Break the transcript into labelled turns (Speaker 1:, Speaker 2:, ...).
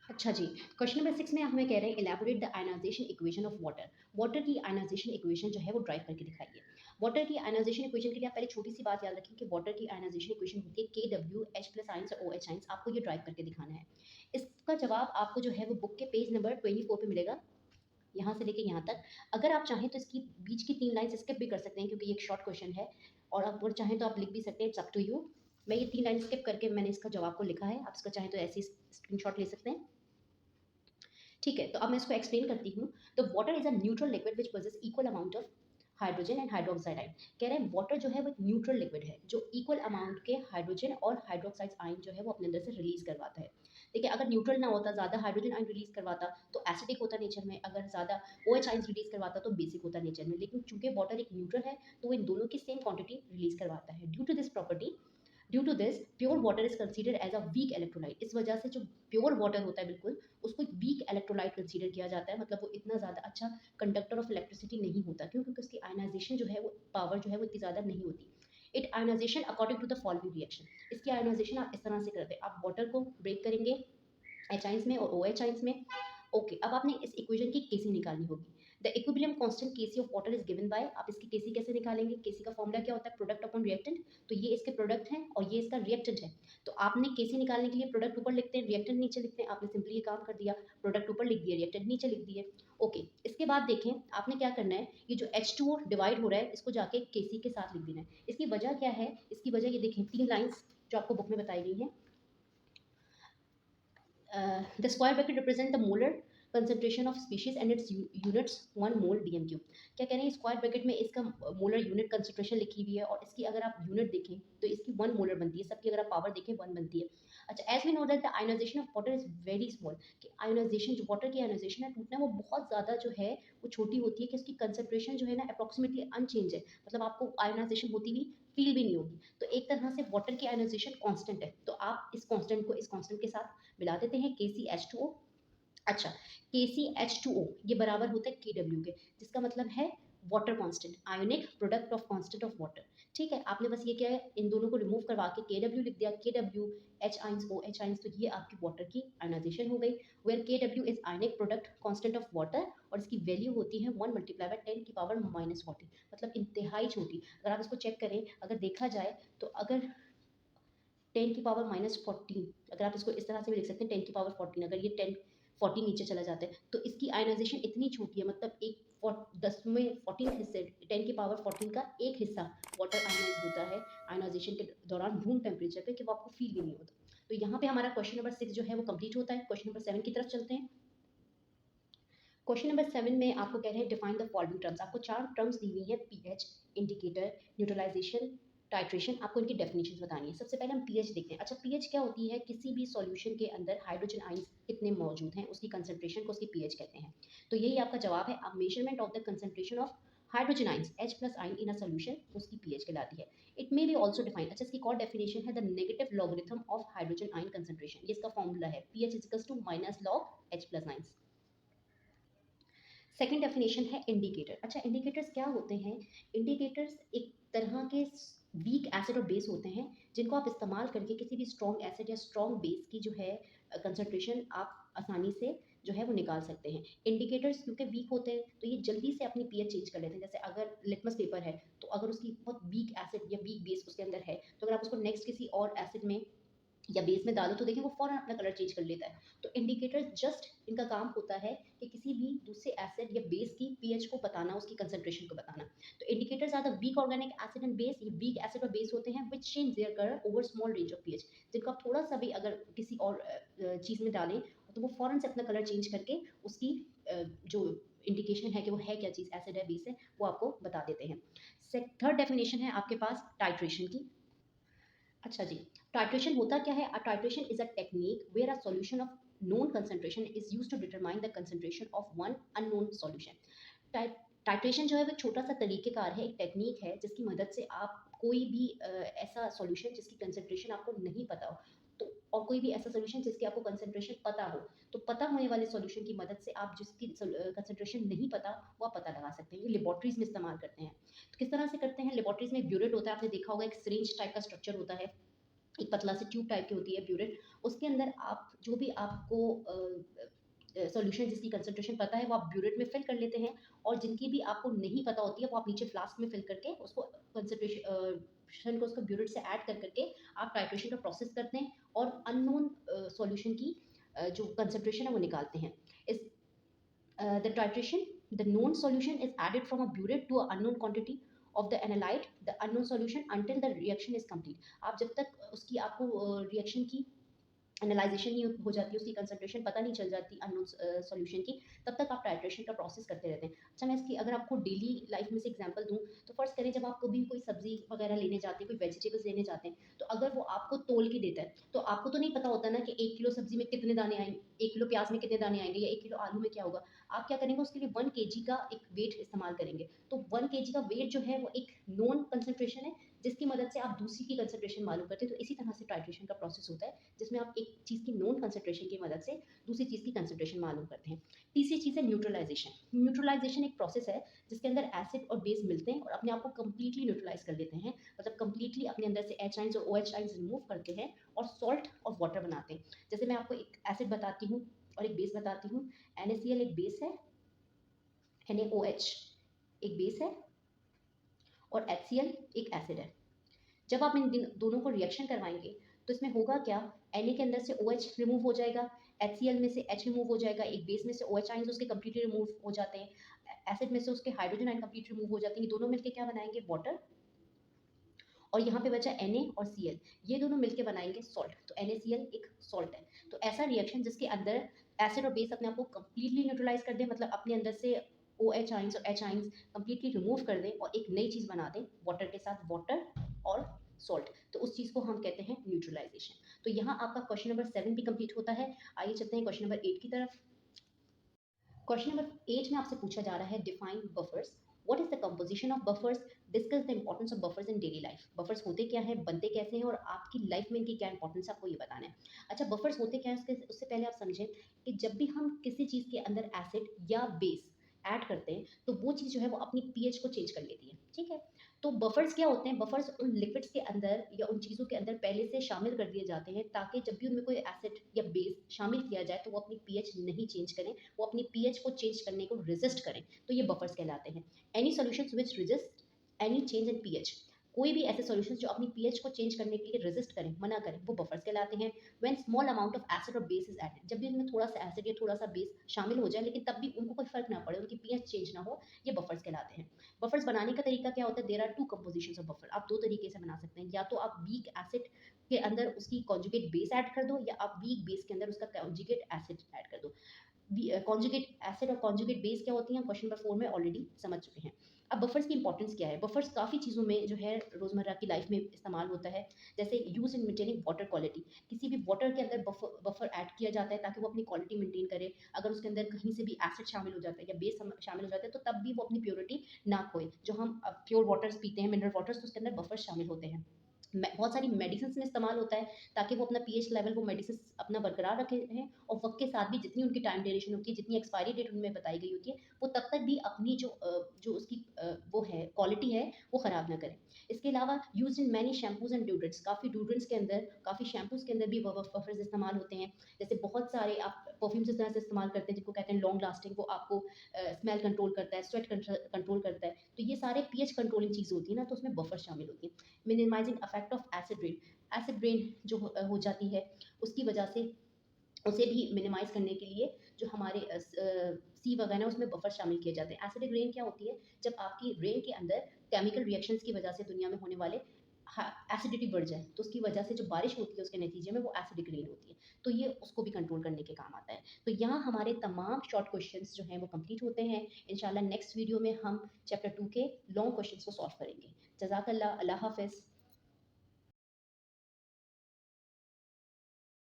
Speaker 1: अच्छा जी, question number 6 में हमें कह रहे हैं elaborate the ionisation equation of water. Water की आयनाइजेशन इक्वेशन जो है वो ड्राइव करके दिखाइए। वाटर की आयनाइजेशन इक्वेशन के लिए आप पहले छोटी सी बात याद रखें कि वाटर की आयनाइजेशन इक्वेशन होती है KW H प्लस आयंस और OH आयंस, आपको ये ड्राइव करके दिखाना है। इसका जवाब आपको जो है वो बुक के पेज नंबर 24 पे मिलेगा, यहाँ से लेके यहाँ तक। अगर आप चाहें तो इसकी बीच की 3 लाइन्स स्किप भी कर सकते हैं क्योंकि ये एक शॉर्ट क्वेश्चन है, और आप अगर चाहें तो आप लिख भी सकते हैं, इट्स अप टू यू। मैं ये 3 लाइन स्किप करके मैंने इसका जवाब को लिखा है, आप इसका चाहें तो ऐसे ही स्क्रीनशॉट ले सकते हैं। ठीक है, तो अब मैं इसको एक्सप्लेन करती हूँ। The water is a neutral liquid which possess equal amount of hydrogen and hydroxide ion. कह रहे हैं वाटर जो है वो एक न्यूट्रल लिक्विड है जो इक्वल अमाउंट के हाइड्रोजन और हाइड्रोक्साइड आयन जो है वो अपने अंदर से रिलीज करवाता है। देखिए, अगर न्यूट्रल ना होता, ज़्यादा हाइड्रोजन आयन रिलीज करवाता तो एसिडिक होता नेचर में, अगर ज़्यादा OH आयन रिलीज करवाता तो बेसिक होता नेचर में। लेकिन चूंकि वाटर एक न्यूट्रल है तो वो इन दोनों की सेम क्वांटिटी रिलीज करवाता है। Due to this property, due to this pure water is considered as a weak electrolyte. इस वजह से जो प्योर वाटर होता है बिल्कुल, उसको एक वीक इलेक्ट्रोलाइट कंसीडर किया जाता है, मतलब वो इतना ज़्यादा अच्छा कंडक्टर ऑफ इलेक्ट्रिसिटी नहीं होता। क्यों? क्योंकि उसकी आयनाइजेशन जो है वो पावर जो है वो इतनी ज़्यादा नहीं होती। It ionisation according to the following reaction. इसकी आयनाइजेशन आप इस तरह से करते हैं, आप वाटर को ब्रेक करेंगे H आइंस में और OH आइंस में। ओके, अब आपने इस इक्वेशन की केसी निकालनी होगी। The equilibrium constant K C of water is given by, आप इसकी केसी कैसे निकालेंगे? केसी का फॉर्मूला क्या होता है? Product upon reactant. तो ये इसके प्रोडक्ट हैं और ये इसका रिएक्टेंट है। तो आपने केसी निकालने के लिए प्रोडक्ट ऊपर लिखते हैं, रिएक्टेंट नीचे लिखते हैं। आपने सिंपली ये काम कर दिया, प्रोडक्ट ऊपर लिख दिया, रिएक्टेंट नीचे लिख दिए। ओके, इसके बाद देखें आपने क्या करना है, ये जो H2O डिवाइड हो रहा है इसको जाके केसी के साथ लिख देना है। इसकी वजह क्या है? इसकी वजह ये देखें, 3 लाइंस जो आपको बुक में बताई गई हैं। The square bracket represent the molar concentration of species and its units 1 mole dm3। क्या कह रहे हैं? स्क्वायर ब्रैकेट में इसका मोलर यूनिट कंसेंट्रेशन लिखी हुई है और इसकी अगर आप यूनिट देखें तो इसकी 1 मोलर बनती है, सबकी अगर आप पावर देखें 1 बनती है। अच्छा, as we know that the ionisation of water is very small, कि आयनाइजेशन जो वाटर की आयनाइजेशन है टूटना वो बहुत ज़्यादा जो है वो छोटी होती है, कि उसकी कंसेंट्रेशन जो है ना अप्रॉक्सीमेटली अनचेंज है, मतलब आपको आयनाइजेशन होती हुई फील भी नहीं होगी। तो एक तरह से वाटर की आयनाइजेशन कांस्टेंट है, तो आप इस कांस्टेंट को इस कांस्टेंट के साथ मिला देते हैं, KCH2O। अच्छा, KCH2O ये बराबर होता है KW के, जिसका मतलब है water constant, ionic product of constant of water. ठीक है, आपने बस ये क्या है, इन दोनों को रिमूव करवा के KW लिख दिया, KW H ions OH ions, तो ये आपकी वाटर की आयनाइजेशन हो गई। Where KW is ionic product constant of water और इसकी वैल्यू होती है 1 मल्टीप्लाई बाय 10 की पावर -40, मतलब इंतहाई छोटी। अगर आप इसको चेक करें, अगर देखा जाए तो अगर 10 की पावर -14, अगर आप इसको इस तरह से भी लिख सकते हैं 10 की पावर 14, अगर ये 10 14 नीचे चला जाता है तो इसकी आयनाइजेशन इतनी छोटी है, मतलब एक 10 में 14 हिस्से, 10 की पावर 14 का एक हिस्सा वाटर आयनाइज होता है आयनाइजेशन के दौरान रूम टेम्परेचर पे, कि वो आपको फील भी नहीं होता। तो यहाँ पे हमारा क्वेश्चन नंबर 6 जो है वो कंप्लीट होता है। क्वेश्चन नंबर 7 की तरफ चलते हैं। क्वेश्चन नंबर 7 में आपको कह रहे हैं डिफाइन द फॉलोइंग टर्म्स। आपको 4 टर्म्स दी हुई है, पीएच, इंडिकेटर, न्यूट्रलाइजेशन, टाइट्रेशन। आपको इनकी डेफिनेशन बतानी है। सबसे पहले हम पीएच देखते हैं। अच्छा, पीएच क्या होती है? किसी भी सॉल्यूशन के अंदर हाइड्रोजन आइंस कितने मौजूद हैं उसकी कंसंट्रेशन को उसकी पीएच कहते हैं। तो यही आपका जवाब है। अब measurement of the concentration of hydrogen ions H plus ion in a solution, उसकी पीएच कहलाती है। It may be also define, अच्छा इसकी एक और डेफिनेशन है, the negative logarithm of hydrogen ion concentration. ये इसका फॉर्मूला है, pH is equals to minus log H plus ions. Second definition है इंडिकेटर। अच्छा, इंडिकेटर्स क्या होते हैं? इंडिकेटर्स एक तरह के वीक एसिड और बेस होते हैं जिनको आप इस्तेमाल करके किसी भी स्ट्रॉन्ग एसिड या स्ट्रॉन्ग बेस की जो है कंसंट्रेशन आप आसानी से जो है वो निकाल सकते हैं। इंडिकेटर्स क्योंकि वीक होते हैं तो ये जल्दी से अपनी पीएच चेंज कर लेते हैं। जैसे अगर लिटमस पेपर है तो अगर उसकी बहुत वीक एसिड या वीक बेस उसके अंदर है, तो अगर आप उसको नेक्स्ट किसी और एसिड में या बेस में डालो तो देखिए वो फौरन अपना कलर चेंज कर लेता है। तो इंडिकेटर जस्ट इनका काम होता है कि किसी भी दूसरे एसिड या बेस की पीएच को बताना, उसकी कंसंट्रेशन को बताना। तो indicators are the weak organic acid and base. ये वीक एसिड और बेस होते हैं which change their colour over small range of pH, जिनको आप थोड़ा सा भी अगर किसी और चीज़ में डालें तो वो फौरन से अपना कलर चेंज करके उसकी जो इंडिकेशन है कि वो है क्या चीज़, एसिड है बेस है, वो आपको बता देते हैं। थर्ड डेफिनेशन है आपके पास टाइट्रेशन की। अच्छा जी, टाइट्रेशन होता क्या है? A titration is a technique where a solution of known concentration is used to determine the concentration of one unknown solution। Titration जो है वो एक छोटा सा तरीक़ेकार है, एक टेक्निक है जिसकी मदद से आप कोई भी ऐसा सॉल्यूशन जिसकी कंसंट्रेशन आपको नहीं पता हो, तो और कोई भी ऐसा सॉल्यूशन जिसकी आपको कंसंट्रेशन पता हो, तो पता होने वाले सॉल्यूशन की मदद से आप जिसकी कंसंट्रेशन नहीं पता वो आप पता लगा सकते हैं। ये लेबोरेटरीज में इस्तेमाल करते हैं। तो किस तरह से करते हैं? लेबोरेटरीज में ब्यूरेट होता है, आपने देखा होगा एक सिरिंज टाइप का स्ट्रक्चर होता है, एक पतला सी ट्यूब टाइप की होती है ब्यूरेट, उसके अंदर आप जो भी आपको सॉल्यूशन जिसकी कंसंट्रेशन पता है वो आप ब्यूरेट में फिल कर लेते हैं, और जिनकी भी आपको नहीं पता होती है वो आप नीचे फ्लास्क में फिल करके उसको कंसंट्रेशन को उसको ब्यूरेट से ऐड कर करके आप टाइट्रेशन का प्रोसेस करते हैं और अननोन सॉल्यूशन की जो कंसंट्रेशन है वो निकालते हैं। इस the titration, the known solution is added from a burette to an unknown quantity of the analyte, the unknown solution until the reaction is complete. आप जब तक उसकी आपको रिएक्शन की एनालाइजेशन नहीं हो जाती, उसकी कंसंट्रेशन पता नहीं चल जाती अननोन सॉल्यूशन की, तब तक आप टाइट्रेशन का प्रोसेस करते रहते हैं। अच्छा, मैं इसकी अगर आपको डेली लाइफ में से एग्जांपल दूं, तो फर्स्ट करें जब आप कभी कोई सब्जी वगैरह लेने जाते हैं, कोई वेजिटेबल्स लेने जाते हैं, तो अगर वो आपको तोल के देता है, तो आपको तो नहीं पता होता ना कि 1 किलो सब्जी में कितने दाने आएंगे, 1 किलो प्याज में कितने दाने आएंगे, या 1 किलो आलू में क्या होगा। आप क्या करेंगे, उसके लिए 1 केजी का एक वेट इस्तेमाल करेंगे। तो 1 केजी का वेट जो है वो एक नोन कंसंट्रेशन है, जिसकी मदद से आप दूसरी की कंसंट्रेशन मालूम करते हैं। तो इसी तरह से टाइट्रेशन का प्रोसेस होता है, जिसमें आप एक चीज़ की नोन कंसंट्रेशन की मदद से दूसरी चीज़ की कंसंट्रेशन मालूम करते हैं। तीसरी चीज़ है न्यूट्रलाइजेशन। न्यूट्रलाइजेशन एक प्रोसेस है जिसके अंदर एसिड और बेस मिलते हैं और अपने आप को कंप्लीटली न्यूट्रलाइज कर लेते हैं, मतलब कंप्लीटली अपने अंदर से एच आइंस और ओ एच आइंस रिमूव करते हैं और सॉल्ट और वाटर बनाते हैं। जैसे मैं आपको एक एसिड बताती हूँ और एक बेस बताती हूँ। NaCl एक बेस है, NaOH एक बेस है, और HCl एक एसिड है। जब आप इन दोनों को रिएक्शन करवाएंगे तो इसमें होगा क्या, Na के अंदर से OH रिमूव हो जाएगा, HCl में से H रिमूव हो जाएगा, एक बेस में से OH आइंस उसके कंप्लीटली रिमूव हो जाते हैं, एसिड में से उसके हाइड्रोजन आयन कंप्लीट रिमूव हो जाते हैं। ये दोनों मिलकर क्या बनाएंगे, वाटर, और यहाँ पे बचा Na और Cl, ये दोनों मिलकर बनाएंगे सॉल्ट। तो NaCl एक सॉल्ट है। तो ऐसा रिएक्शन जिसके अंदर एसिड और बेस अपने आप को कंप्लीटली न्यूट्रलाइज कर दे, मतलब अपने अंदर से OH आइंस और H आइंस कंप्लीटली रिमूव कर दें और एक नई चीज़ बना दें वाटर के साथ, वाटर और सॉल्ट, तो उस चीज़ को हम कहते हैं न्यूट्रलाइजेशन। तो यहाँ आपका क्वेश्चन नंबर 7 भी कंप्लीट होता है। आइए चलते हैं क्वेश्चन नंबर 8 की तरफ। क्वेश्चन नंबर 8 में आपसे पूछा जा रहा है, define buffers, what is the composition of buffers, discuss the importance of buffers in daily life. Buffers होते क्या हैं, बनते कैसे हैं, और आपकी लाइफ में इनकी क्या इंपॉर्टेंस है, आपको ये बताना है। अच्छा, बफर्स होते क्या है, उससे पहले आप समझें कि जब भी हम किसी चीज़ के अंदर एसिड या बेस ऐड करते हैं तो वो चीज़ जो है वो अपनी पीएच को चेंज कर लेती है, ठीक है। तो बफर्स क्या होते हैं, बफर्स उन लिक्विड्स के अंदर या उन चीज़ों के अंदर पहले से शामिल कर दिए जाते हैं, ताकि जब भी उनमें कोई एसिड या बेस शामिल किया जाए तो वो अपनी पीएच नहीं चेंज करें, वो अपनी पीएच को चेंज करने को रेजिस्ट करें। तो ये बफर्स कहलाते हैं। Any solutions which resist any change in pH, कोई भी ऐसे सॉल्यूशंस जो अपनी पीएच को चेंज करने के लिए रेजिस्ट करें, मना करें, वो बफर्स कहलाते हैं। When small amount of acid और बेस इज एडेड, जब भी उनमें थोड़ा सा एसिड या थोड़ा सा बेस शामिल हो जाए लेकिन तब भी उनको कोई फर्क ना पड़े, उनकी पीएच चेंज ना हो, ये बफर्स कहलाते हैं। बफर्स बनाने का तरीका क्या होता है, there are two compositions of buffer. आप दो तरीके से बना सकते हैं, या तो आप वीक एसिड के अंदर उसकी कॉन्जुगेट बेस ऐड कर दो, या आप वीक बेस के अंदर उसका कॉन्जुगेट एसिड ऐड कर दो। कॉन्जुगेट एसिड और कॉन्जुगेट बेस क्या होती हैं, क्वेश्चन नंबर 4 में ऑलरेडी समझ चुके हैं। अब बफर्स की इंपॉर्टेंस क्या है, बफर्स काफ़ी चीज़ों में जो है रोज़मर्रा की लाइफ में इस्तेमाल होता है। जैसे use in maintaining water quality, किसी भी वाटर के अंदर बफर ऐड किया जाता है ताकि वो अपनी क्वालिटी मेंटेन करे। अगर उसके अंदर कहीं से भी एसिड शामिल हो जाता है या बेस शामिल हो जाता है तो तब भी वो अपनी प्योरिटी ना खोए। जो हम प्योर वाटर्स पीते हैं, मिनरल वाटर्स, तो उसके अंदर बफर शामिल होते हैं। बहुत सारी मेडिसिन में इस्तेमाल होता है ताकि वो अपना पीएच लेवल, वो मेडिसिन अपना बरकरार रखे हैं, और वक्त के साथ भी जितनी उनकी टाइम ड्यूरेशन होती है, जितनी एक्सपायरी डेट उनमें बताई गई होती है, वो तब तक भी अपनी जो उसकी वो है क्वालिटी है वो ख़राब ना करें। इसके अलावा use in many shampoos and deodorants, काफ़ी ड्यूडेंट्स के अंदर, काफ़ी शैम्पूज के अंदर भी बफर्स इस्तेमाल होते हैं। जैसे बहुत सारे आप परफ्यूम्स इस तरह से इस्तेमाल करते हैं जिनको कहते हैं लॉन्ग लास्टिंग, वो आपको स्मेल कंट्रोल करता है, स्वेट कंट्रोल करता है। तो ये सारे पीएच कंट्रोलिंग चीज़ होती है ना, तो उसमें बफर शामिल होती है। Minimising effect of acid rain, acid rain जो हो जाती है उसकी वजह से उसे भी मिनिमाइज करने के लिए जो हमारे सी वगैरह उसमें बफर शामिल किए जाते हैं। एसिडिक रेन क्या होती है, जब आपकी रेन के अंदर केमिकल रिएक्शंस की वजह से दुनिया में होने वाले एसिडिटी बढ़ जाए, तो उसकी वजह से जो बारिश होती है उसके नतीजे में वो एसिडिक रेन होती है, तो ये उसको भी कंट्रोल करने के काम आता है। तो यहाँ हमारे तमाम शॉर्ट क्वेश्चंस जो हैं वो कंप्लीट होते हैं। इंशाल्लाह नेक्स्ट वीडियो में हम चैप्टर 2 के लॉन्ग क्वेश्चंस को सॉल्व करेंगे। जज़ाकल्लाह, अल्लाह हाफ़िज़।